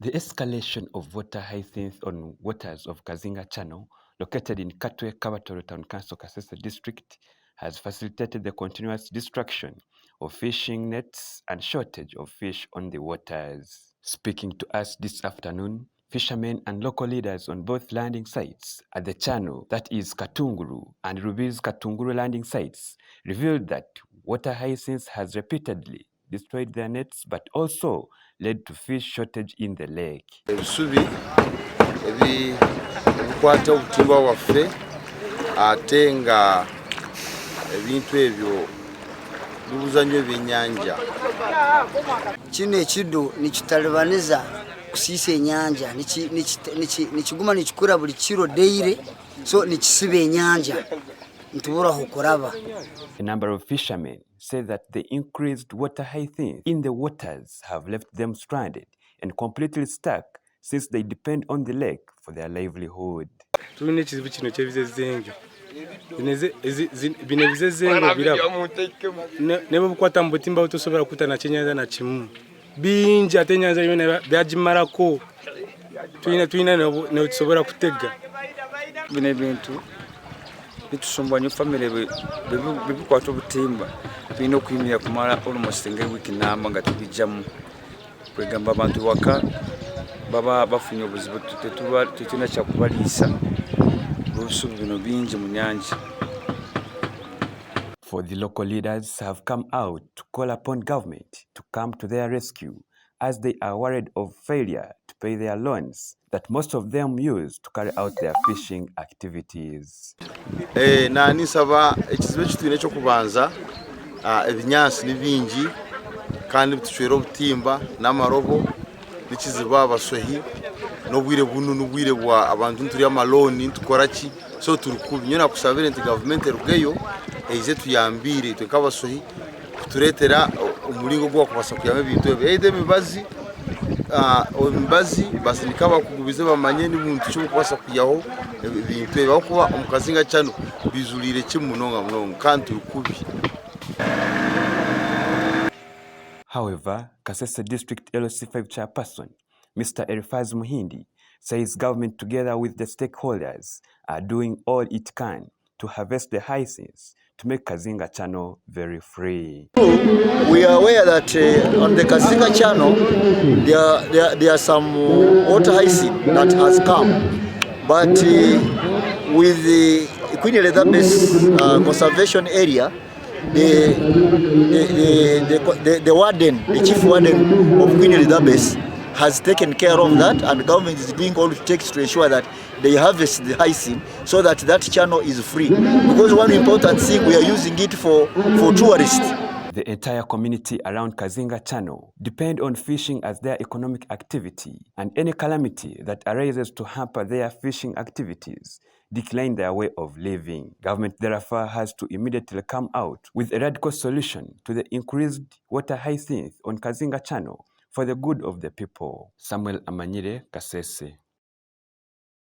The escalation of water hyacinth on waters of Kazinga Channel, located in Katwe Kabatoro Town Council, Kasese District, has facilitated the continuous destruction of fishing nets and shortage of fish on the waters. Speaking to us this afternoon, fishermen and local leaders on both landing sites at the channel, that is Katunguru and Rubirizi Katunguru landing sites, revealed that water hyacinth has repeatedly destroyed their nets but also led to fish shortage in the lake. Ebisubi ebikwata obutimba waffe ate nga ebintu ebyo bibuza nnyo ebyennyanja. Kino ekiddo nikitalibaniza kusiisa ennyanja nikiguma nikikura buli kiro deire so nikisiba ennyanja ntuburaho kuraba. A number of fishermen say that the increased water hyacinth in the waters have left them stranded and completely stuck since they depend on the lake for their livelihood. Tulina ekizibu kino ky'ebizezengo. Bino ebizezengo biraba. Ne bukwata mu butimba butosobola kuta na kyennyanja na kimu. Bingi ate ennyanja yonna byagimalako. Tulina ne tusobola kutega. Bino ebintu bitusumba nnyo famire bebikwata obutimba tulina okuyimira kumala almost ng'ewiiki namba nga tubijjamu kwegamba abantu waka baba bafunye obuzibu tetulina kyakubaliisa olusubu bino bingi mu nnyanja. For the local leaders have come out to call upon government to come to their rescue as they are worried of failure to pay their loans that most of them use to carry out their fishing activities. Nanisaba ekizibu ekitulina ekyokubanza ebinyansi ni bingi kandi bitushwera obutimba n'amarobo nikiziba abaswehi n'obwire bunu n'obwire bwa abantu nturi amaloni ntukora ki so turukubi nyo nakusabire nti government erugeyo eize tuyambire twe kabaswehi kuturetera umulingo gwo kubasa kuyama ebintu ebyo ede mibazi basi nikaba kugubize bamanye n'ibintu cyo kubasa kuyaho ebintu ebyo kuba omukazinga cyano bizulire kimunonga kandi turukubi. However, Kasese District LC5 chairperson, Mr. Elifaz Muhindi, says government together with the stakeholders are doing all it can to harvest the hyacinths to make Kazinga Channel very free. We are aware that on the Kazinga Channel there are some water hyacinth that has come, but with the Queen Elizabeth conservation area, the warden, the chief warden of Queen Elizabeth has taken care of that, and the government is doing all it takes to ensure that they harvest the hyacinth so that that channel is free. Because one important thing, we are using it for tourists. The entire community around Kazinga Channel depend on fishing as their economic activity, and any calamity that arises to hamper their fishing activities decline their way of living. Government therefore has to immediately come out with a radical solution to the increased water hyacinth on Kazinga Channel for the good of the people. Samuel Amanyire, Kasese.